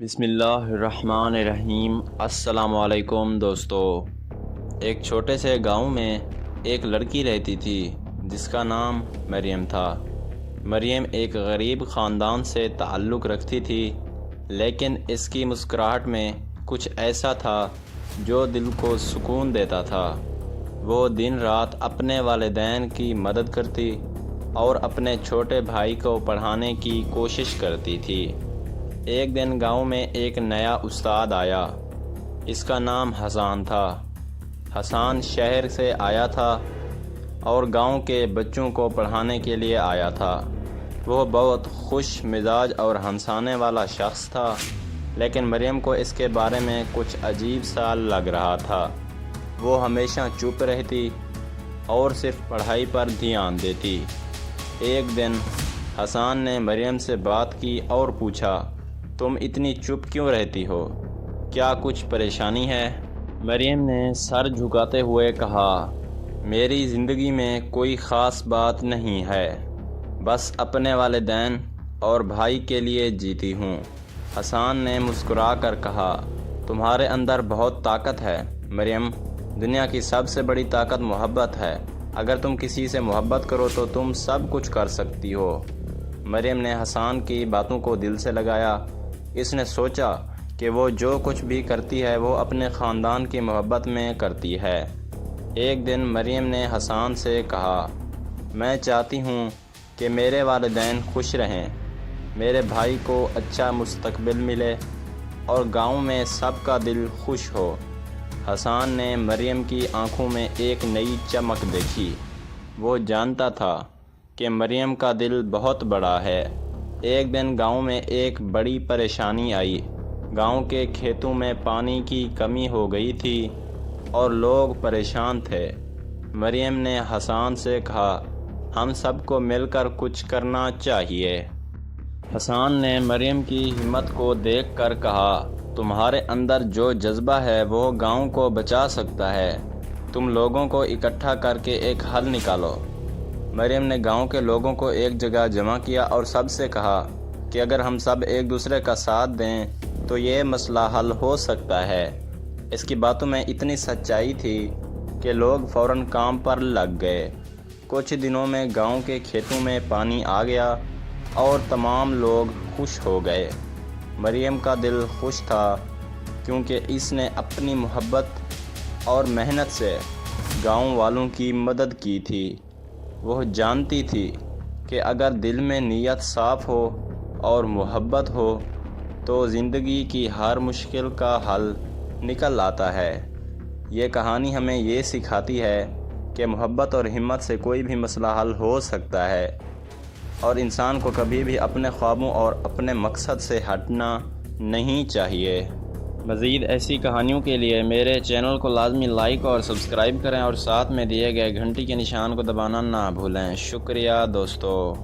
بسم اللہ الرحمن الرحیم۔ السلام علیکم دوستو۔ ایک چھوٹے سے گاؤں میں ایک لڑکی رہتی تھی جس کا نام مریم تھا۔ مریم ایک غریب خاندان سے تعلق رکھتی تھی، لیکن اس کی مسکراہٹ میں کچھ ایسا تھا جو دل کو سکون دیتا تھا۔ وہ دن رات اپنے والدین کی مدد کرتی اور اپنے چھوٹے بھائی کو پڑھانے کی کوشش کرتی تھی۔ ایک دن گاؤں میں ایک نیا استاد آیا۔ اس کا نام حسان تھا۔ حسان شہر سے آیا تھا اور گاؤں کے بچوں کو پڑھانے کے لیے آیا تھا۔ وہ بہت خوش مزاج اور ہنسانے والا شخص تھا، لیکن مریم کو اس کے بارے میں کچھ عجیب سا لگ رہا تھا۔ وہ ہمیشہ چپ رہتی اور صرف پڑھائی پر دھیان دیتی۔ ایک دن حسان نے مریم سے بات کی اور پوچھا، تم اتنی چپ کیوں رہتی ہو؟ کیا کچھ پریشانی ہے؟ مریم نے سر جھکاتے ہوئے کہا، میری زندگی میں کوئی خاص بات نہیں ہے، بس اپنے والدین اور بھائی کے لیے جیتی ہوں۔ حسان نے مسکرا کر کہا، تمہارے اندر بہت طاقت ہے مریم۔ دنیا کی سب سے بڑی طاقت محبت ہے۔ اگر تم کسی سے محبت کرو تو تم سب کچھ کر سکتی ہو۔ مریم نے حسان کی باتوں کو دل سے لگایا۔ اس نے سوچا کہ وہ جو کچھ بھی کرتی ہے وہ اپنے خاندان کی محبت میں کرتی ہے۔ ایک دن مریم نے حسان سے کہا، میں چاہتی ہوں کہ میرے والدین خوش رہیں، میرے بھائی کو اچھا مستقبل ملے اور گاؤں میں سب کا دل خوش ہو۔ حسان نے مریم کی آنکھوں میں ایک نئی چمک دیکھی۔ وہ جانتا تھا کہ مریم کا دل بہت بڑا ہے۔ ایک دن گاؤں میں ایک بڑی پریشانی آئی۔ گاؤں کے کھیتوں میں پانی کی کمی ہو گئی تھی اور لوگ پریشان تھے۔ مریم نے حسان سے کہا، ہم سب کو مل کر کچھ کرنا چاہیے۔ حسان نے مریم کی ہمت کو دیکھ کر کہا، تمہارے اندر جو جذبہ ہے وہ گاؤں کو بچا سکتا ہے۔ تم لوگوں کو اکٹھا کر کے ایک حل نکالو۔ مریم نے گاؤں کے لوگوں کو ایک جگہ جمع کیا اور سب سے کہا کہ اگر ہم سب ایک دوسرے کا ساتھ دیں تو یہ مسئلہ حل ہو سکتا ہے۔ اس کی باتوں میں اتنی سچائی تھی کہ لوگ فوراً کام پر لگ گئے۔ کچھ دنوں میں گاؤں کے کھیتوں میں پانی آ گیا اور تمام لوگ خوش ہو گئے۔ مریم کا دل خوش تھا کیونکہ اس نے اپنی محبت اور محنت سے گاؤں والوں کی مدد کی تھی۔ وہ جانتی تھی کہ اگر دل میں نیت صاف ہو اور محبت ہو تو زندگی کی ہر مشکل کا حل نکل آتا ہے۔ یہ کہانی ہمیں یہ سکھاتی ہے کہ محبت اور ہمت سے کوئی بھی مسئلہ حل ہو سکتا ہے اور انسان کو کبھی بھی اپنے خوابوں اور اپنے مقصد سے ہٹنا نہیں چاہیے۔ مزید ایسی کہانیوں کے لیے میرے چینل کو لازمی لائک اور سبسکرائب کریں اور ساتھ میں دیے گئے گھنٹی کے نشان کو دبانا نہ بھولیں۔ شکریہ دوستو۔